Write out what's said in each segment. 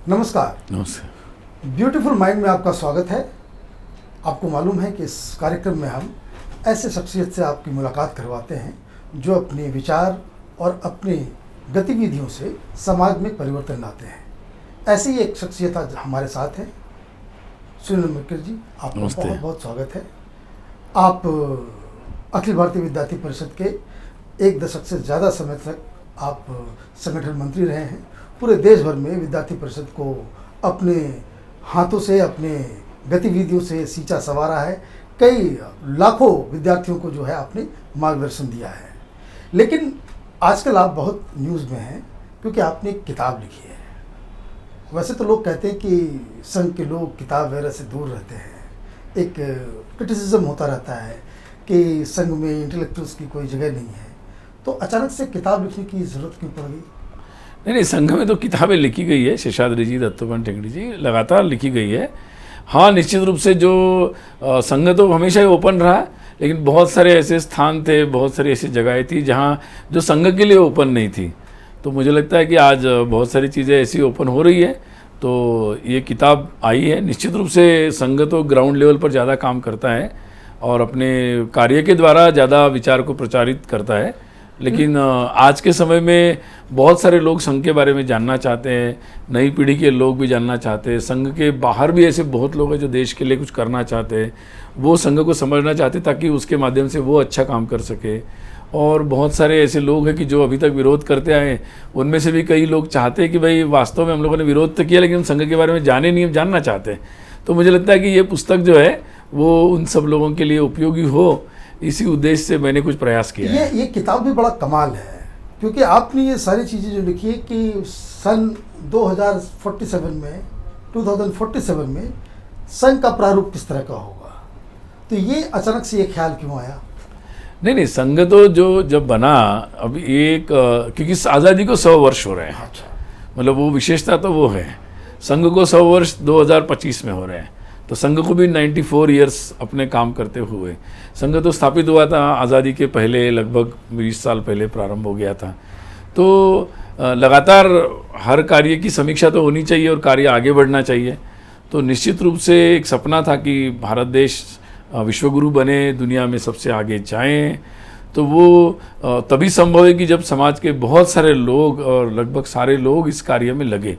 नमस्कार। नमस्कार। Beautiful mind में आपका स्वागत है। आपको मालूम है कि इस कार्यक्रम में हम ऐसे शख्सियत से आपकी मुलाकात करवाते हैं जो अपने विचार और अपनी गतिविधियों से समाज में परिवर्तन लाते हैं। ऐसी ही एक शख्सियत आज हमारे साथ है। सुनील मुकेश जी, आपका बहुत बहुत स्वागत है। आप अखिल भारतीय विद्यार्थी परिषद के 1 दशक से ज़्यादा समय तक आप संगठन मंत्री रहे हैं। पूरे देश भर में विद्यार्थी परिषद को अपने हाथों से, अपने गतिविधियों से सींचा संवारा है। कई लाखों विद्यार्थियों को जो है आपने मार्गदर्शन दिया है। लेकिन आजकल आप बहुत न्यूज़ में हैं क्योंकि आपने एक किताब लिखी है। वैसे तो लोग कहते हैं कि संघ के लोग किताब वगैरह से दूर रहते हैं। एक क्रिटिसिज्म होता रहता है कि संघ में इंटेलेक्चुअल्स की कोई जगह नहीं है। तो अचानक से किताब लिखने की ज़रूरत क्यों पड़ गई? नहीं, संघ में तो किताबें लिखी गई है। शेषाद्री जी, दत्तोपंत ठेंगड़ी जी, लगातार लिखी गई है। हाँ, निश्चित रूप से जो संघ तो हमेशा ही ओपन रहा, लेकिन बहुत सारे ऐसे स्थान थे, बहुत सारी ऐसी जगहें थी जहाँ जो संघ के लिए ओपन नहीं थी। तो मुझे लगता है कि आज बहुत सारी चीज़ें ऐसी ओपन हो रही है। तो ये किताब आई है। निश्चित रूप से संघ तो ग्राउंड लेवल पर ज़्यादा काम करता है और अपने कार्य के द्वारा ज़्यादा विचार को प्रचारित करता है। लेकिन आज के समय में बहुत सारे लोग संघ के बारे में जानना चाहते हैं। नई पीढ़ी के लोग भी जानना चाहते हैं। संघ के बाहर भी ऐसे बहुत लोग हैं जो देश के लिए कुछ करना चाहते हैं। वो संघ को समझना चाहते ताकि उसके माध्यम से वो अच्छा काम कर सके। और बहुत सारे ऐसे लोग हैं कि जो अभी तक विरोध करते आए हैं, उनमें से भी कई लोग चाहते हैं कि भाई वास्तव में हम लोगों ने विरोध तो किया लेकिन संघ के बारे में जाने नहीं, जानना चाहते हैं। तो मुझे लगता है कि ये पुस्तक जो है वो उन सब लोगों के लिए उपयोगी हो, इसी उद्देश्य से मैंने कुछ प्रयास किया है। ये किताब भी बड़ा कमाल है क्योंकि आपने ये सारी चीज़ें जो लिखी है कि सन 2047 में संघ का प्रारूप किस तरह का होगा। तो ये अचानक से ये ख्याल क्यों आया? नहीं, संघ तो जो जब बना, अब एक क्योंकि आज़ादी को 100 वर्ष हो रहे हैं। अच्छा। मतलब वो विशेषता तो वो है। संघ को 100 वर्ष 2025 में हो रहे हैं। तो संघ को भी 94 ईयर्स अपने काम करते हुए। संघ तो स्थापित हुआ था आज़ादी के पहले, लगभग 20 साल पहले प्रारंभ हो गया था। तो लगातार हर कार्य की समीक्षा तो होनी चाहिए और कार्य आगे बढ़ना चाहिए। तो निश्चित रूप से एक सपना था कि भारत देश विश्वगुरु बने, दुनिया में सबसे आगे जाएं। तो वो तभी संभव है कि जब समाज के बहुत सारे लोग और लगभग सारे लोग इस कार्य में लगे।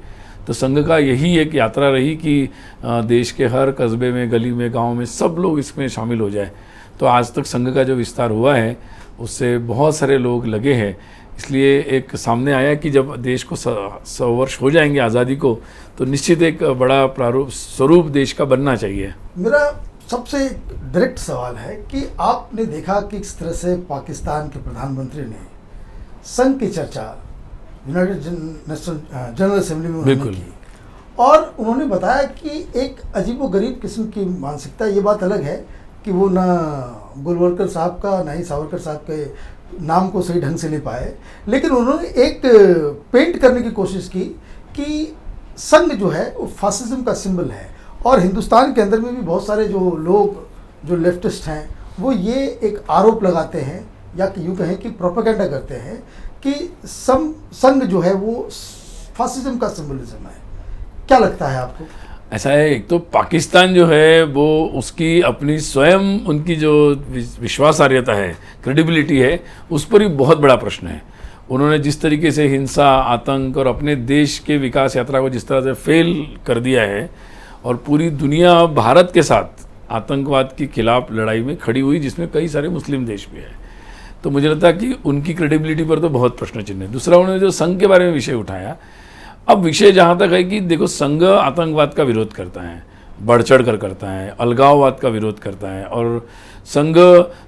तो संघ का यही एक यात्रा रही कि देश के हर कस्बे में, गली में, गांव में सब लोग इसमें शामिल हो जाए। तो आज तक संघ का जो विस्तार हुआ है उससे बहुत सारे लोग लगे हैं। इसलिए एक सामने आया कि जब देश को 100 वर्ष हो जाएंगे आज़ादी को, तो निश्चित एक बड़ा प्रारूप स्वरूप देश का बनना चाहिए। मेरा सबसे डायरेक्ट सवाल है कि आपने देखा कि किस तरह से पाकिस्तान के प्रधानमंत्री ने संघ की चर्चा यूनाइटेड नेशनल जनरल असेंबली में उन्होंने की और उन्होंने बताया कि एक अजीबोगरीब किस्म की मानसिकता। ये बात अलग है कि वो ना गोलवलकर साहब का ना ही सावरकर साहब के नाम को सही ढंग से ले पाए, लेकिन उन्होंने एक पेंट करने की कोशिश की कि संघ जो है वो फासिज्म का सिंबल है। और हिंदुस्तान के अंदर में भी बहुत सारे जो लोग जो लेफ्टिस्ट हैं वो ये एक आरोप लगाते हैं या कि यूँ कहें कि प्रोपेगेंडा करते हैं कि संघ जो है वो फासिज्म का सिंबलिज्म है। क्या लगता है आपको? ऐसा है, एक तो पाकिस्तान जो है वो उसकी अपनी स्वयं उनकी जो विश्वासार्हता है, क्रेडिबिलिटी है, उस पर ही बहुत बड़ा प्रश्न है। उन्होंने जिस तरीके से हिंसा, आतंक और अपने देश के विकास यात्रा को जिस तरह से फेल कर दिया है और पूरी दुनिया भारत के साथ आतंकवाद के खिलाफ लड़ाई में खड़ी हुई, जिसमें कई सारे मुस्लिम देश भी हैं। तो मुझे लगता है कि उनकी क्रेडिबिलिटी पर तो बहुत प्रश्न चिन्ह है। दूसरा, उन्होंने जो संघ के बारे में विषय उठाया, अब विषय जहाँ तक है कि देखो, संघ आतंकवाद का विरोध करता है, बढ़ चढ़ कर करता है, अलगाववाद का विरोध करता है। और संघ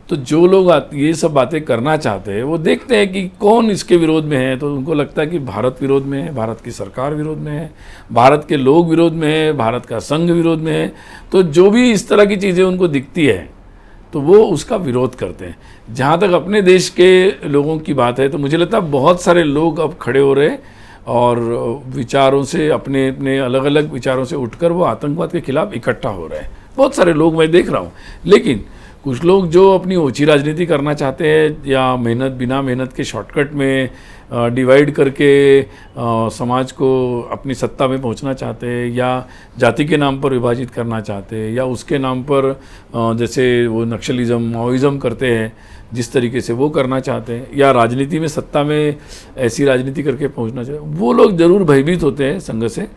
तो जो लोग ये सब बातें करना चाहते हैं वो देखते हैं कि कौन इसके विरोध में है, तो उनको लगता है कि भारत विरोध में है, भारत की सरकार विरोध में है, भारत के लोग विरोध में है, भारत का संघ विरोध में है। तो जो भी इस तरह की चीज़ें उनको दिखती है तो वो उसका विरोध करते हैं। जहाँ तक अपने देश के लोगों की बात है तो मुझे लगता है बहुत सारे लोग अब खड़े हो रहे और विचारों से, अपने अपने अलग अलग विचारों से उठकर वो आतंकवाद के खिलाफ इकट्ठा हो रहे हैं। बहुत सारे लोग मैं देख रहा हूँ। लेकिन कुछ लोग जो अपनी ओछी राजनीति करना चाहते हैं या बिना मेहनत के शॉर्टकट में डिवाइड करके समाज को अपनी सत्ता में पहुंचना चाहते हैं, या जाति के नाम पर विभाजित करना चाहते हैं, या उसके नाम पर जैसे वो नक्सलिज्म माओइज्म करते हैं जिस तरीके से वो करना चाहते हैं, या राजनीति में सत्ता में ऐसी राजनीति करके पहुंचना चाहते हैं, वो लोग ज़रूर भयभीत होते हैं संघ से।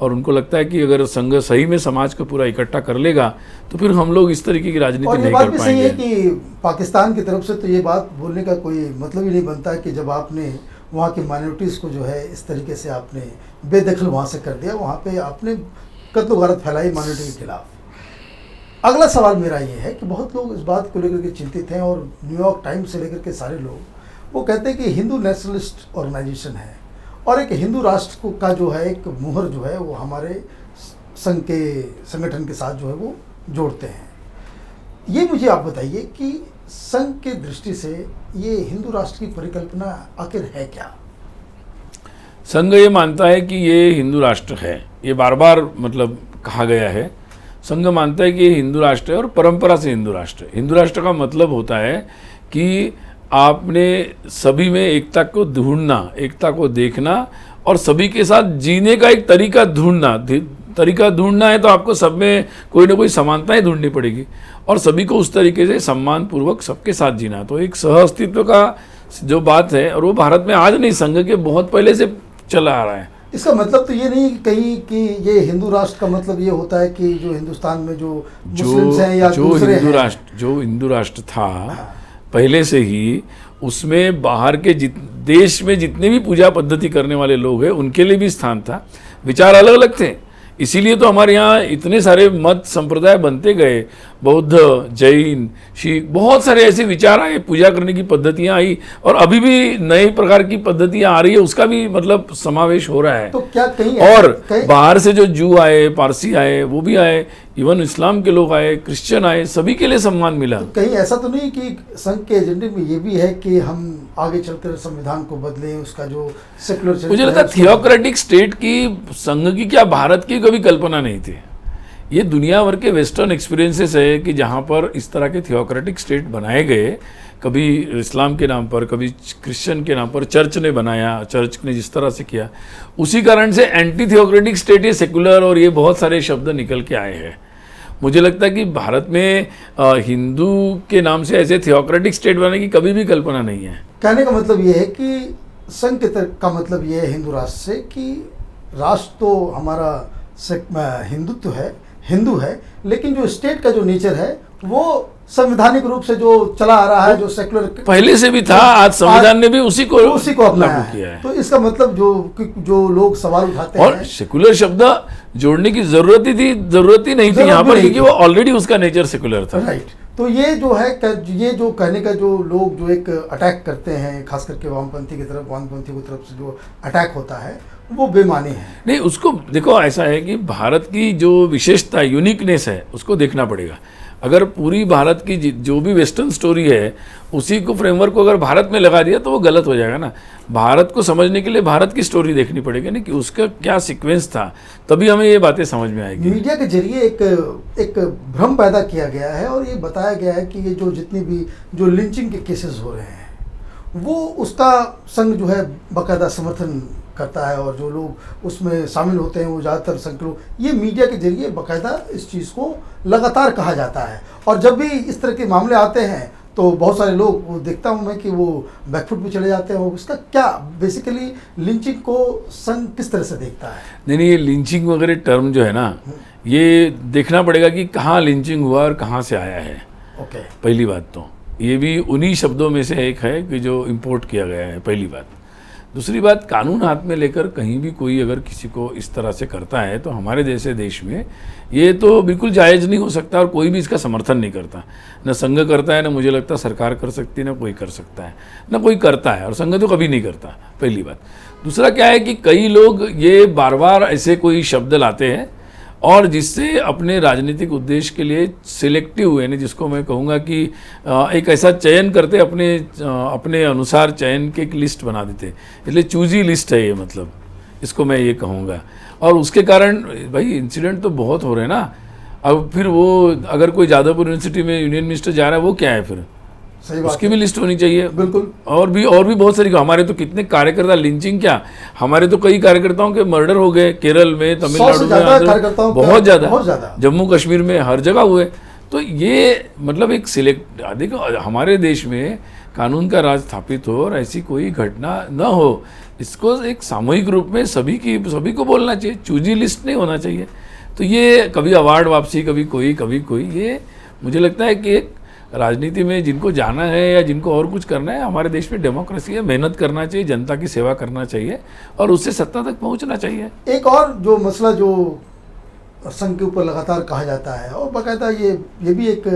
और उनको लगता है कि अगर संघ सही में समाज को पूरा इकट्ठा कर लेगा तो फिर हम लोग इस तरीके की राजनीति नहीं कर पाएंगे। और ये बात भी सही है कि पाकिस्तान की तरफ से तो ये बात बोलने का कोई मतलब ही नहीं बनता कि जब आपने वहाँ की माइनॉरिटीज़ को जो है इस तरीके से आपने बेदखल वहाँ से कर दिया, वहाँ पे आपने कत्ल गारत फैलाई माइनॉरिटी के खिलाफ। अगला सवाल मेरा ये है कि बहुत लोग इस बात को लेकर के चिंतित हैं, और न्यूयॉर्क टाइम्स से लेकर के सारे लोग वो कहते हैं कि हिंदू नेशनलिस्ट ऑर्गेनाइजेशन है और एक हिंदू राष्ट्र का जो है एक मुहर जो है वो हमारे संघ के संगठन के साथ जो है वो जोड़ते हैं। ये मुझे आप बताइए कि संघ के दृष्टि से ये हिंदू राष्ट्र की परिकल्पना आखिर है क्या? संघ ये मानता है कि ये हिंदू राष्ट्र है, ये बार बार मतलब कहा गया है। संघ मानता है कि ये हिंदू राष्ट्र है और परंपरा से हिंदू राष्ट्र है। हिंदू राष्ट्र का मतलब होता है कि आपने सभी में एकता को ढूंढना, एकता को देखना और सभी के साथ जीने का एक तरीका ढूंढना है। तो आपको सब में कोई ना कोई समानताएं ढूंढनी पड़ेगी और सभी को उस तरीके से सम्मान पूर्वक सबके साथ जीना। तो एक सह अस्तित्व का जो बात है, और वो भारत में आज नहीं, संघ के बहुत पहले से चला आ रहा है। इसका मतलब तो ये नहीं कहीं कि ये हिंदू राष्ट्र का मतलब ये होता है कि जो हिंदुस्तान में जो मुस्लिम्स हैं या दूसरे जो हिंदू राष्ट्र था पहले से ही, उसमें बाहर के देश में जितने भी पूजा पद्धति करने वाले लोग हैं उनके लिए भी स्थान था। विचार अलग अलग थे, इसीलिए तो हमारे यहाँ इतने सारे मत संप्रदाय बनते गए, बौद्ध, जैन, सिख, बहुत सारे ऐसे विचार आए, पूजा करने की पद्धतियाँ आई, और अभी भी नए प्रकार की पद्धतियाँ आ रही है, उसका भी मतलब समावेश हो रहा है। तो क्या कहीं और बाहर से जो जू आए, पारसी आए, वो भी आए, इवन इस्लाम के लोग आए, क्रिश्चियन आए, सभी के लिए सम्मान मिला। तो कहीं ऐसा तो नहीं कि संघ के एजेंडे में ये भी है कि हम आगे चलकर संविधान को बदलें, उसका जो सेकुलर, मुझे लगता है थियोक्रेटिक स्टेट की संघ की क्या भारत की कभी कल्पना नहीं थी। ये दुनिया भर के वेस्टर्न एक्सपीरियंसेस है कि जहाँ पर इस तरह के थियोक्रेटिक स्टेट बनाए गए, कभी इस्लाम के नाम पर, कभी क्रिश्चियन के नाम पर, चर्च ने बनाया, चर्च ने जिस तरह से किया, उसी कारण से एंटी थियोक्रेटिक स्टेट, ये सेकुलर और ये बहुत सारे शब्द निकल के आए हैं। मुझे लगता है कि भारत में हिंदू के नाम से ऐसे थियोक्रेटिक स्टेट बनाने की कभी भी कल्पना नहीं है। कहने का मतलब ये है कि संघ का मतलब ये है हिंदू राष्ट्र से कि राष्ट्र तो हमारा हिंदुत्व है, हिंदू है, लेकिन जो स्टेट का जो नेचर है वो संवैधानिक रूप से जो चला आ रहा है, जो सेकुलर पहले से भी था, आज संविधान ने भी उसी को अपनाया किया है। तो इसका मतलब जो लोग सवाल उठाते हैं, और सेकुलर शब्द जोड़ने की जरूरत ही नहीं थी यहाँ पर, क्योंकि वो ऑलरेडी उसका नेचर सेकुलर था। राइट। तो ये जो है, ये जो कहने का जो लोग जो एक अटैक करते हैं, खास करके वामपंथी की तरफ से जो अटैक होता है वो बेमानी है। नहीं, उसको देखो, ऐसा है कि भारत की जो विशेषता, यूनिकनेस है, उसको देखना पड़ेगा। अगर पूरी भारत की जो भी वेस्टर्न स्टोरी है उसी को फ्रेमवर्क को अगर भारत में लगा दिया तो वो गलत हो जाएगा ना। भारत को समझने के लिए भारत की स्टोरी देखनी पड़ेगी ना, कि उसका क्या सीक्वेंस था, तभी हमें ये बातें समझ में आएगी। मीडिया के जरिए एक भ्रम पैदा किया गया है और ये बताया गया है कि ये जो जितनी भी जो लिंचिंग के केसेस हो रहे हैं वो उसका संघ जो है बाकायदा समर्थन करता है, और जो लोग उसमें शामिल होते हैं वो ज़्यादातर संघ के लोग, ये मीडिया के जरिए बाकायदा इस चीज़ को लगातार कहा जाता है। और जब भी इस तरह के मामले आते हैं तो बहुत सारे लोग, वो देखता हूँ मैं कि वो बैकफुट पे चले जाते हैं। उसका क्या बेसिकली लिंचिंग को संघ किस तरह से देखता है? नहीं, ये लिंचिंग वगैरह टर्म जो है ना, ये देखना पड़ेगा कि कहाँ लिंचिंग हुआ और कहाँ से आया है। ओके। पहली बात तो ये भी उन्हीं शब्दों में से एक है कि जो इम्पोर्ट किया गया है, पहली बात। दूसरी बात, कानून हाथ में लेकर कहीं भी कोई अगर किसी को इस तरह से करता है तो हमारे जैसे देश में ये तो बिल्कुल जायज़ नहीं हो सकता, और कोई भी इसका समर्थन नहीं करता। न संघ करता है, न मुझे लगता सरकार कर सकती है, न कोई कर सकता है, न कोई करता है, और संघ तो कभी नहीं करता, पहली बात। दूसरा क्या है कि कई लोग ये बार बार ऐसे कोई शब्द लाते हैं और जिससे अपने राजनीतिक उद्देश्य के लिए सिलेक्टिव, यानी जिसको मैं कहूँगा कि एक ऐसा चयन करते, अपने अनुसार चयन की एक लिस्ट बना देते, इसलिए चूजी लिस्ट है ये, मतलब इसको मैं ये कहूँगा। और उसके कारण भाई इंसिडेंट तो बहुत हो रहे हैं ना। अब फिर वो अगर कोई जादवपुर यूनिवर्सिटी में यूनियन मिनिस्टर जा रहा है वो क्या है फिर, सही बात उसकी भी लिस्ट होनी चाहिए। बिल्कुल। और भी बहुत सारी, हमारे तो कितने कार्यकर्ता, लिंचिंग क्या, हमारे तो कई कार्यकर्ताओं के मर्डर हो गए केरल में, तमिलनाडु में, बहुत ज़्यादा, जम्मू कश्मीर में, हर जगह हुए। तो ये मतलब एक सिलेक्ट, देखो हमारे देश में कानून का राज स्थापित हो और ऐसी कोई घटना न हो, इसको एक सामूहिक रूप में सभी को बोलना चाहिए, चूजी लिस्ट नहीं होना चाहिए। तो ये कभी अवार्ड वापसी, कभी कोई, ये मुझे लगता है कि एक राजनीति में जिनको जाना है या जिनको और कुछ करना है, हमारे देश में डेमोक्रेसी है, मेहनत करना चाहिए, जनता की सेवा करना चाहिए और उससे सत्ता तक पहुंचना चाहिए। एक और जो मसला जो संघ के ऊपर लगातार कहा जाता है और बाकायदा ये भी एक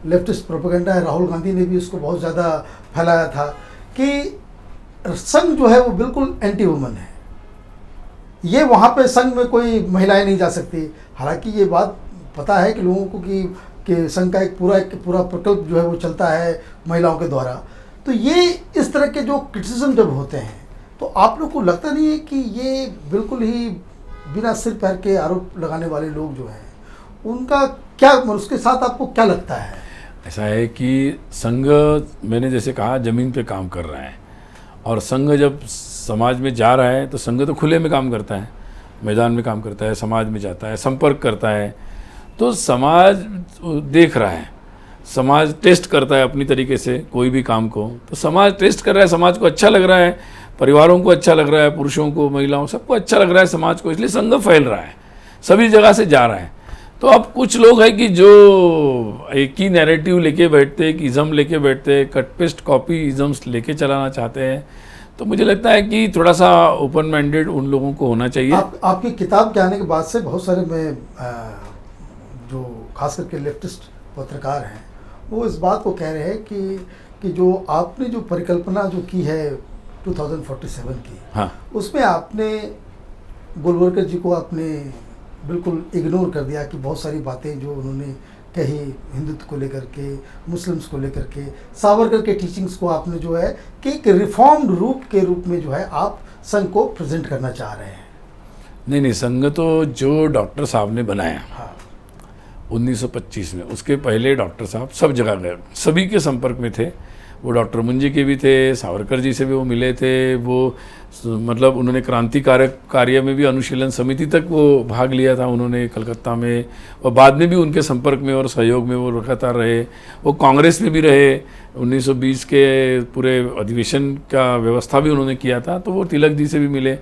लेफ्टिस्ट प्रोपेगेंडा है, राहुल गांधी ने भी इसको बहुत ज़्यादा फैलाया था कि संघ जो है वो बिल्कुल एंटी वुमन है, ये वहाँ पे संघ में कोई महिलाएं नहीं जा सकती। हालांकि ये बात पता है कि लोगों को कि संघ का एक पूरा प्रकल्प जो है वो चलता है महिलाओं के द्वारा। तो ये इस तरह के जो क्रिटिसिज्म जब होते हैं तो आप लोग को लगता नहीं है कि ये बिल्कुल ही बिना सिर पैर के आरोप लगाने वाले लोग जो हैं उनका क्या, उसके साथ आपको क्या लगता है? ऐसा है कि संघ, मैंने जैसे कहा, ज़मीन पे काम कर रहा है और संघ जब समाज में जा रहा है तो संघ तो खुले में काम करता है, मैदान में काम करता है, समाज में जाता है, संपर्क करता है। तो समाज देख रहा है, समाज टेस्ट करता है अपनी तरीके से कोई भी काम को, तो समाज टेस्ट कर रहा है, समाज को अच्छा लग रहा है, परिवारों को अच्छा लग रहा है, पुरुषों को, महिलाओं, सबको अच्छा लग रहा है समाज को, इसलिए संघ फैल रहा है, सभी जगह से जा रहा है। तो अब कुछ लोग हैं कि जो एक ही नैरेटिव लेके बैठते, एक इज़म लेके बैठते, कट पेस्ट कॉपी इज़म्स लेके चलाना चाहते हैं। तो मुझे लगता है कि थोड़ा सा ओपन माइंडेड उन लोगों को होना चाहिए। आपकी किताब के आने के बाद से बहुत सारे में जो खास करके लेफ्टिस्ट पत्रकार हैं वो इस बात को कह रहे हैं कि जो आपने जो परिकल्पना जो की है 2047 की, हाँ, उसमें आपने गोलवलकर जी को आपने बिल्कुल इग्नोर कर दिया कि बहुत सारी बातें जो उन्होंने कही हिंदुत्व को लेकर के, मुस्लिम्स को लेकर के, सावरकर के टीचिंग्स को आपने जो है कि एक रिफॉर्म्ड रूप के रूप में जो है आप संघ को प्रेजेंट करना चाह रहे हैं। नहीं, संघ तो जो डॉक्टर साहब ने बनाया, हाँ, 1925 में, उसके पहले डॉक्टर साहब सब जगह गए, सभी के संपर्क में थे। वो डॉक्टर मुंजी के भी थे, सावरकर जी से भी वो मिले थे, वो मतलब उन्होंने क्रांतिकारक कार्य में भी अनुशीलन समिति तक वो भाग लिया था उन्होंने कलकत्ता में, और बाद में भी उनके संपर्क में और सहयोग में वो लगातार रहे। वो कांग्रेस में भी रहे, 1920 के पूरे अधिवेशन का व्यवस्था भी उन्होंने किया था। तो वो तिलक जी से भी मिले,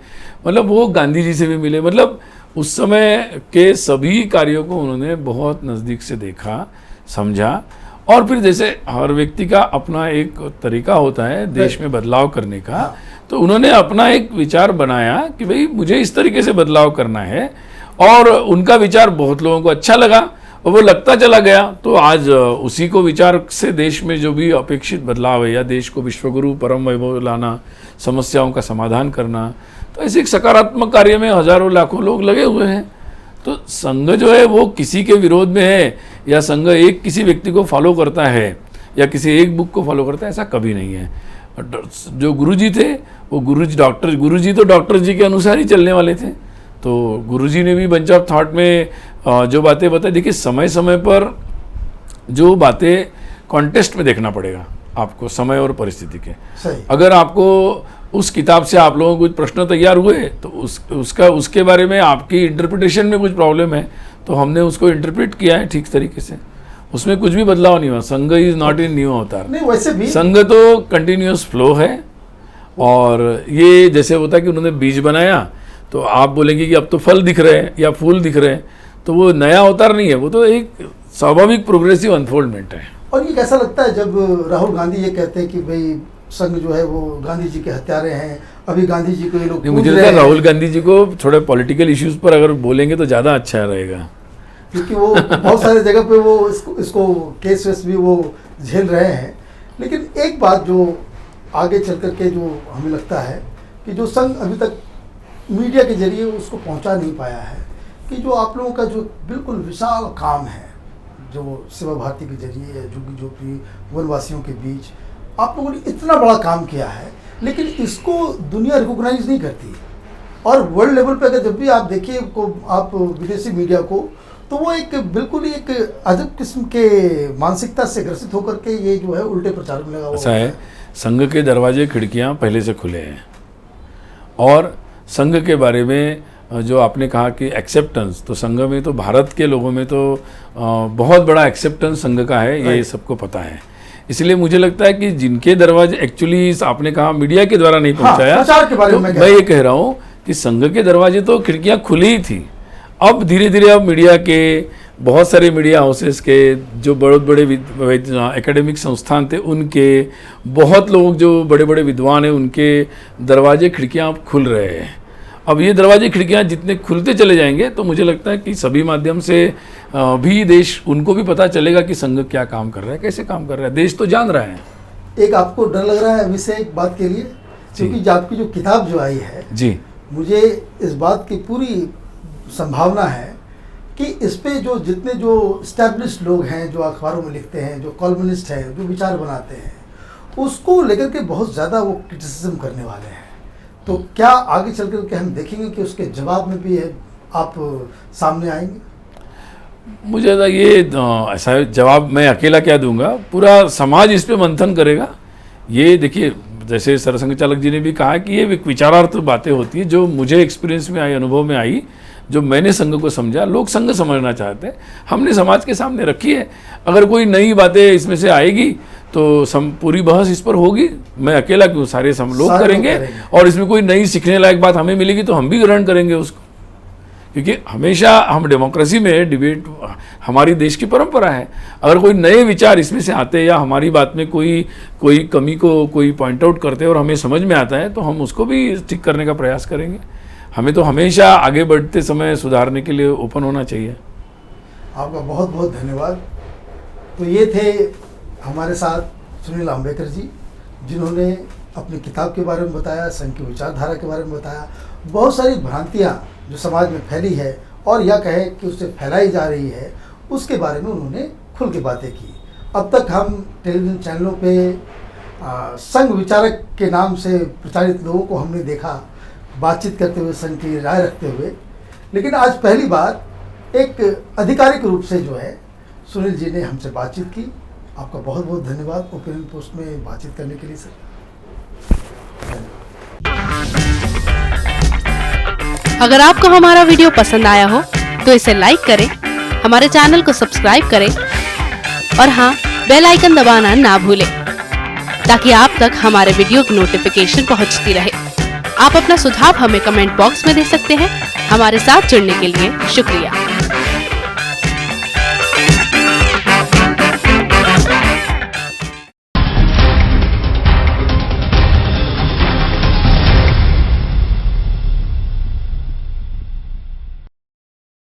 मतलब वो गांधी जी से भी मिले, मतलब उस समय के सभी कार्यों को उन्होंने बहुत नज़दीक से देखा, समझा। और फिर जैसे हर व्यक्ति का अपना एक तरीका होता है देश में बदलाव करने का, तो उन्होंने अपना एक विचार बनाया कि भाई मुझे इस तरीके से बदलाव करना है, और उनका विचार बहुत लोगों को अच्छा लगा और वो लगता चला गया। तो आज उसी को विचार से देश में जो भी अपेक्षित बदलाव है, या देश को विश्वगुरु परम वैभव लाना, समस्याओं का समाधान करना, तो ऐसे एक सकारात्मक कार्य में हजारों लाखों लोग लगे हुए हैं। तो संघ जो है वो किसी के विरोध में है, या संघ एक किसी व्यक्ति को फॉलो करता है या किसी एक बुक को फॉलो करता है, ऐसा कभी नहीं है। जो गुरुजी थे वो गुरुजी तो डॉक्टर जी के अनुसार ही चलने वाले थे। तो गुरुजी ने भी बंच ऑफ थॉट में जो बातें बताई, देखिए समय समय पर जो बातें कॉन्टेस्ट में देखना पड़ेगा आपको, समय और परिस्थिति के। सही। अगर आपको उस किताब से आप लोगों को कुछ प्रश्न तैयार हुए तो उसके बारे में आपकी इंटरप्रिटेशन में कुछ प्रॉब्लम है, तो हमने उसको इंटरप्रेट किया है ठीक तरीके से, उसमें कुछ भी बदलाव नहीं हुआ। संघ इज नॉट इन न्यू अवतार, नहीं वैसे भी संघ तो कंटिन्यूअस फ्लो है। और ये जैसे होता है कि उन्होंने बीज बनाया तो आप बोलेंगे कि अब तो फल दिख रहे हैं या फूल दिख रहे हैं, तो वो नया अवतार नहीं है, वो तो एक स्वाभाविक प्रोग्रेसिव अनफोल्डमेंट है। और ये कैसा लगता है जब राहुल गांधी ये कहते हैं कि भाई संघ जो है वो गांधी जी के हत्यारे हैं, अभी गांधी जी को ये लोग मुझे लगता है राहुल गांधी जी को थोड़े पॉलिटिकल इश्यूज पर अगर बोलेंगे तो ज़्यादा अच्छा रहेगा, क्योंकि वो बहुत सारे जगह पे वो इसको केस वेस भी वो झेल रहे हैं। लेकिन एक बात जो आगे चल कर के जो हमें लगता है कि जो संघ अभी तक मीडिया के जरिए उसको पहुंचा नहीं पाया है, कि जो आप लोगों का जो बिल्कुल विशाल काम है, जो सेवा भारती के जरिए झुग्गी झोपड़ी वनवासियों के बीच आप लोगों ने इतना बड़ा काम किया है, लेकिन इसको दुनिया रिकॉग्नाइज नहीं करती। और वर्ल्ड लेवल पे अगर जब भी आप देखिए को आप विदेशी मीडिया को, तो वो एक बिल्कुल ही एक अजब किस्म के मानसिकता से ग्रसित होकर के ये जो है उल्टे प्रचार में लगा हुआ ऐसा है, संघ के दरवाजे खिड़कियां पहले से खुले हैं और संघ के बारे में जो आपने कहा कि एक्सेप्टेंस, तो संघ में तो भारत के लोगों में तो बहुत बड़ा एक्सेप्टेंस संघ का है, ये सबको पता है। इसलिए मुझे लगता है कि जिनके दरवाजे एक्चुअली आपने कहा मीडिया के द्वारा नहीं पहुंचाया, प्रचार के बारे में मैं ये कह रहा हूँ कि संघ के दरवाजे तो खिड़कियां खुली ही थी। अब धीरे धीरे अब मीडिया के बहुत सारे मीडिया हाउसेस के जो बहुत बड़े एकेडमिक संस्थान थे उनके बहुत लोग जो बड़े बड़े विद्वान हैं उनके दरवाजे खिड़कियां अब खुल रहे हैं। अब ये दरवाजे खिड़कियां जितने खुलते चले जाएंगे तो मुझे लगता है कि सभी माध्यम से भी देश, उनको भी पता चलेगा कि संघ क्या काम कर रहा है, कैसे काम कर रहा है, देश तो जान रहा है। एक आपको डर लग रहा है अभी से एक बात के लिए, क्योंकि आपकी जो किताब जो आई है जी, मुझे इस बात की पूरी संभावना है कि इस पे जो जितने जो एस्टैब्लिश्ड लोग हैं, जो अखबारों में लिखते हैं, जो कॉलमनिस्ट हैं, जो विचार बनाते हैं, उसको लेकर के बहुत ज़्यादा वो क्रिटिसिज्म करने वाले हैं। तो क्या आगे चल कर के हम देखेंगे कि उसके जवाब में भी आप सामने आएंगे? मुझे लगा ये ऐसा जवाब मैं अकेला क्या दूंगा, पूरा समाज इस पे मंथन करेगा। ये देखिए, जैसे सरसंघ चालक जी ने भी कहा कि ये विचारार्थ बातें होती है जो मुझे एक्सपीरियंस में आई, अनुभव में आई, जो मैंने संघ को समझा। लोग संघ समझना चाहते हैं, हमने समाज के सामने रखी है। अगर कोई नई बातें इसमें से आएगी तो पूरी बहस इस पर होगी। मैं अकेला क्यों, सारे लोग करेंगे और इसमें कोई नई सीखने लायक बात हमें मिलेगी तो हम भी ग्रहण करेंगे उसको, क्योंकि हमेशा हम डेमोक्रेसी में डिबेट हमारी देश की परंपरा है। अगर कोई नए विचार इसमें से आते या हमारी बात में कोई कमी को कोई पॉइंट आउट करते और हमें समझ में आता है तो हम उसको भी ठीक करने का प्रयास करेंगे। हमें तो हमेशा आगे बढ़ते समय सुधारने के लिए ओपन होना चाहिए। आपका बहुत बहुत धन्यवाद। तो ये थे हमारे साथ सुनील आम्बेकर जी, जिन्होंने अपनी किताब के बारे में बताया, संघ की विचारधारा के बारे में बताया, बहुत सारी भ्रांतियाँ जो समाज में फैली है और या कहे कि उससे फैलाई जा रही है, उसके बारे में उन्होंने खुल के बातें की। अब तक हम टेलीविज़न चैनलों पे संघ विचारक के नाम से प्रचारित लोगों को हमने देखा बातचीत करते हुए, संघ की राय रखते हुए, लेकिन आज पहली बार एक आधिकारिक रूप से जो है सुनील जी ने हमसे बातचीत की। आपका बहुत बहुत धन्यवाद ओपिनियन पोस्ट में बातचीत करने के लिए सर। अगर आपको हमारा वीडियो पसंद आया हो तो इसे लाइक करें, हमारे चैनल को सब्सक्राइब करें और हाँ, बेल आइकन दबाना ना भूलें ताकि आप तक हमारे वीडियो की नोटिफिकेशन पहुंचती रहे। आप अपना सुझाव हमें कमेंट बॉक्स में दे सकते हैं। हमारे साथ जुड़ने के लिए शुक्रिया।